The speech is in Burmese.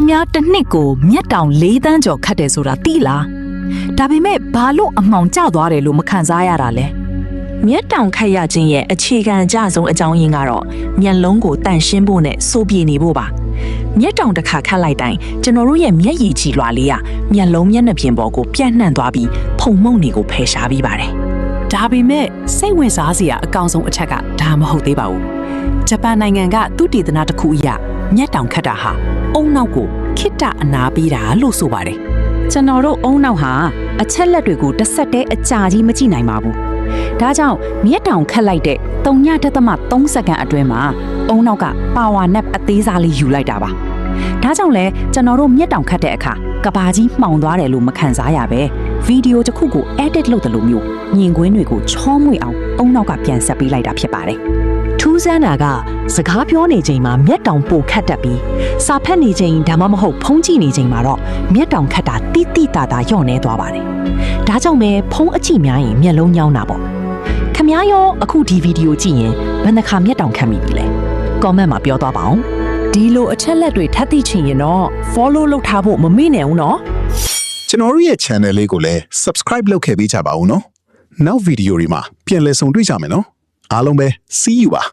မားတစ်နှစ်ကိုမြက်တောင်၄တန်းကျော်ခတ်တယ်ဆိုတာသိလားဒါပေမဲ့ဘာလို့အမှောင်ကျသွားတယ်လို့မခံစားရတာလဲ မျက်တောင်ခတ်ရခြင်းရဲ့အခြေခံအကျဆုံးအကြောင်းရင်းကတော့မျက်လုံးကိုတန့်ရှင်းဖို့နဲ့စိုးပြေနေဖို့ပါမျက်တောင်တစ်ခါခတ်လိုက်တိုင်းကျွန်တော်တို့ရဲ့မျက်ရည်ကြည်လွှာလေးကမျက်လုံးမျက်နှာပြင်ပေါ်ကိုပြန့်နှံ့သွားပြီးဖုံမှုန့်တွေကိုဖယ်ရှားပြီးပါတယ် ဒါပေမဲ့စိတ်ဝင်စားစရာအကောင်ဆုံးအချက်ကဒါမဟုတ်သေးပါဘူးဂျပန်နိုင်ငံကသူတည်တနာတစ်ခုအရမျက်တောင်ခတ်တာဟာအုံနောက်ကိုခိတ္တအနာပေးတာလို့ဆိုပါတယ်ကျွန်တော်တို့အုံနောက်ဟာအချက်လက်တွေကိုတစ်ဆက်တည်းအကြာကြီးမကြည့်နိုင်ပါဘူးဒါကြောင့်မျက်တောင်ခတ်လိုက်တဲ့3.3 စက္ကန့်အတွင်းမှာအုံနောက်ကပါဝါနက်အသေးစားလေးယူလိုက်တာပါဒါကြောင့်လဲကျွန်တော်တို့မျက်တောင်ခတ်တဲ့အခါကဘာကြီးမှောင်သွားတယ်လို့မခံစားရပဲဗီဒီယိုတစ်ခုကို edit လုပ်တယ်လို့မျိုးမြင်ကွင်းတွေကိုချောမွေ့အောင်အုံနောက်ကပြန်ဆက်ပေးလိုက်တာဖြစ်ပါတယ်ထူးဆန်းတာကစကားပြောနေချိန်မှာမျက်တောင်ပိုခတ်တတ်ပြီးစာဖတ်နေချိန်ဒါမှမဟုတ်ဖုန်းကြည့်နေချိန်မှာတော့မျက်တောင်ခတ်တာတိတိတတာညော့နေသွားပါတယ်ဒါကြောင့်ပဲဖုန်းအကြည့်များရင်မျက်လုံးညောင်းတာပေါ့ခမ ्या ရောအခုဒီဗီဒီယိုကြည့်ရင်ဘယ်နှခါမျက်တောင်ခတ်မိပြီလဲ comment မှာပြောသွားပါအောင်ဒီလိုအချက်လက်တွေထပ်သိချင်ရင်တော့ follow လုပ်ထားဖို့မမေ့နဲ့ဦးနော် ကျွန်တော်တို့ရဲ့ channel လေးကိုလည်း subscribe လုပ်ခဲ့ပေးကြပါဦးနော်နောက်ဗီဒီယိုတွေမှာပြန်လည်ဆုံတွေ့ကြမယ်နော်အားလုံးပဲ see you ပါ